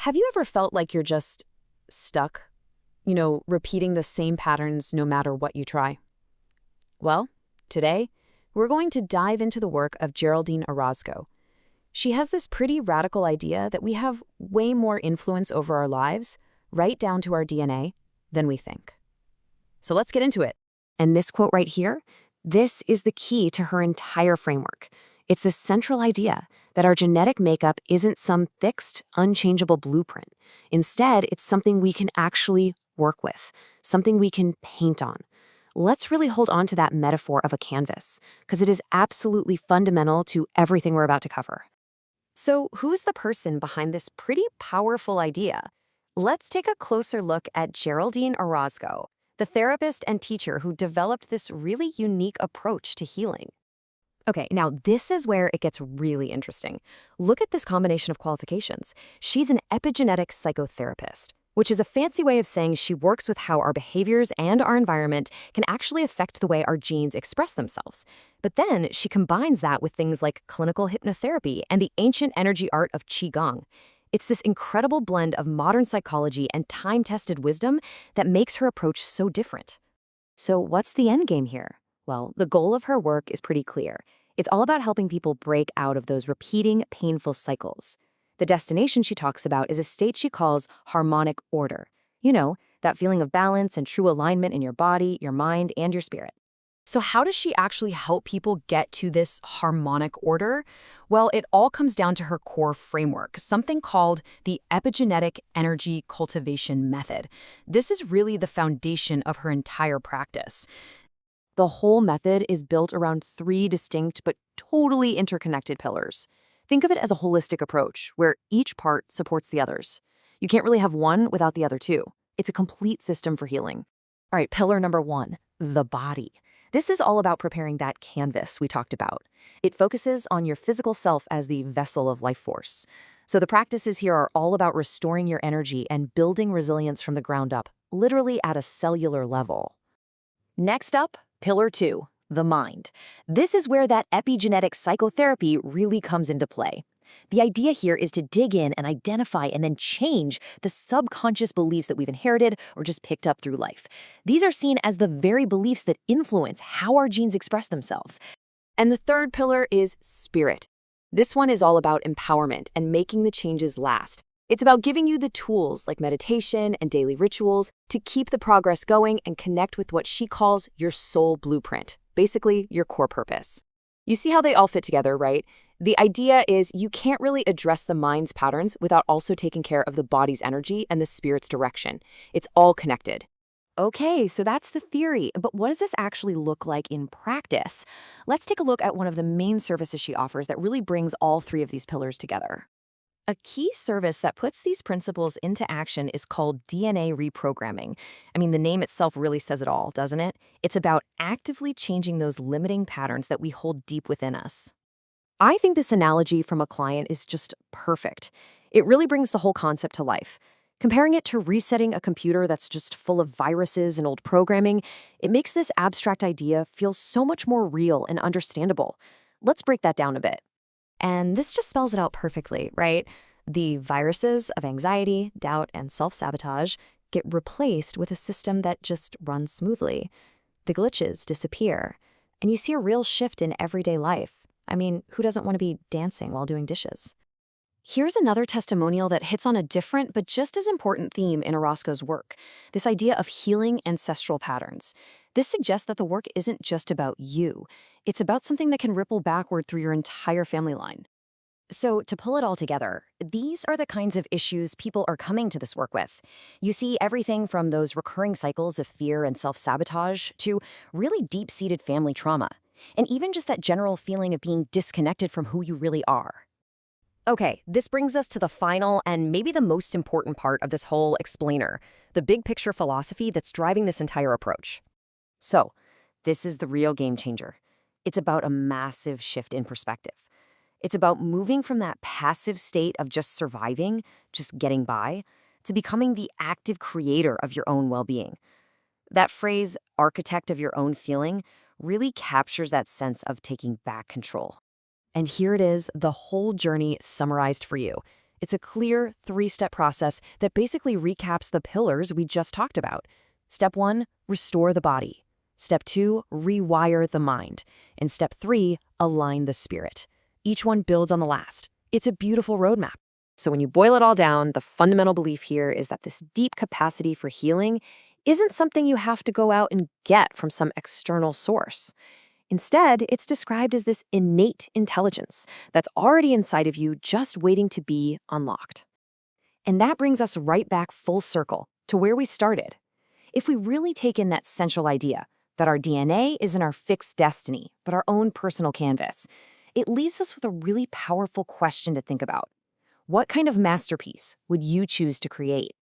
Have you ever felt like you're just stuck? Repeating the same patterns no matter what you try? Well, today, we're going to dive into the work of Geraldine Orozco. She has this pretty radical idea that we have way more influence over our lives, right down to our DNA, than we think. So let's get into it. And this quote right here, this is the key to her entire framework. It's this central idea that our genetic makeup isn't some fixed, unchangeable blueprint. Instead, it's something we can actually work with, something we can paint on. Let's really hold on to that metaphor of a canvas, because it is absolutely fundamental to everything we're about to cover. So, who's the person behind this pretty powerful idea? Let's take a closer look at Geraldine Orozco, the therapist and teacher who developed this really unique approach to healing. Okay, now this is where it gets really interesting. Look at this combination of qualifications. She's an epigenetic psychotherapist, which is a fancy way of saying she works with how our behaviors and our environment can actually affect the way our genes express themselves. But then she combines that with things like clinical hypnotherapy and the ancient energy art of Qigong. It's this incredible blend of modern psychology and time-tested wisdom that makes her approach so different. So what's the end game here? Well, the goal of her work is pretty clear. It's all about helping people break out of those repeating, painful cycles. The destination she talks about is a state she calls harmonic order. You know, that feeling of balance and true alignment in your body, your mind, and your spirit. So how does she actually help people get to this harmonic order? Well, it all comes down to her core framework, something called the epigenetic energy cultivation method. This is really the foundation of her entire practice. The whole method is built around 3 distinct but totally interconnected pillars. Think of it as a holistic approach, where each part supports the others. You can't really have one without the other two. It's a complete system for healing. All right, pillar number 1, the body. This is all about preparing that canvas we talked about. It focuses on your physical self as the vessel of life force. So the practices here are all about restoring your energy and building resilience from the ground up, literally at a cellular level. Next up, pillar 2, the mind. This is where that epigenetic psychotherapy really comes into play. The idea here is to dig in and identify and then change the subconscious beliefs that we've inherited or just picked up through life. These are seen as the very beliefs that influence how our genes express themselves. And the third pillar is spirit. This one is all about empowerment and making the changes last. It's about giving you the tools like meditation and daily rituals to keep the progress going and connect with what she calls your soul blueprint, basically your core purpose. You see how they all fit together, right? The idea is you can't really address the mind's patterns without also taking care of the body's energy and the spirit's direction. It's all connected. Okay, so that's the theory, but what does this actually look like in practice? Let's take a look at one of the main services she offers that really brings all 3 of these pillars together. A key service that puts these principles into action is called DNA reprogramming. I mean, the name itself really says it all, doesn't it? It's about actively changing those limiting patterns that we hold deep within us. I think this analogy from a client is just perfect. It really brings the whole concept to life. Comparing it to resetting a computer that's just full of viruses and old programming, it makes this abstract idea feel so much more real and understandable. Let's break that down a bit. And this just spells it out perfectly, right? The viruses of anxiety, doubt, and self-sabotage get replaced with a system that just runs smoothly. The glitches disappear, and you see a real shift in everyday life. I mean, who doesn't want to be dancing while doing dishes? Here's another testimonial that hits on a different but just as important theme in Orozco's work, this idea of healing ancestral patterns. This suggests that the work isn't just about you. It's about something that can ripple backward through your entire family line. So to pull it all together, these are the kinds of issues people are coming to this work with. You see everything from those recurring cycles of fear and self-sabotage to really deep-seated family trauma, and even just that general feeling of being disconnected from who you really are. Okay, this brings us to the final and maybe the most important part of this whole explainer, the big picture philosophy that's driving this entire approach. So, this is the real game changer. It's about a massive shift in perspective. It's about moving from that passive state of just surviving, just getting by, to becoming the active creator of your own well-being. That phrase, architect of your own feeling, really captures that sense of taking back control. And here it is, the whole journey summarized for you. It's a clear 3-step process that basically recaps the pillars we just talked about. Step 1, restore the body. Step 2, rewire the mind. And step 3, align the spirit. Each one builds on the last. It's a beautiful roadmap. So when you boil it all down, the fundamental belief here is that this deep capacity for healing isn't something you have to go out and get from some external source. Instead, it's described as this innate intelligence that's already inside of you, just waiting to be unlocked. And that brings us right back full circle to where we started. If we really take in that central idea that our DNA isn't our fixed destiny, but our own personal canvas, it leaves us with a really powerful question to think about. What kind of masterpiece would you choose to create?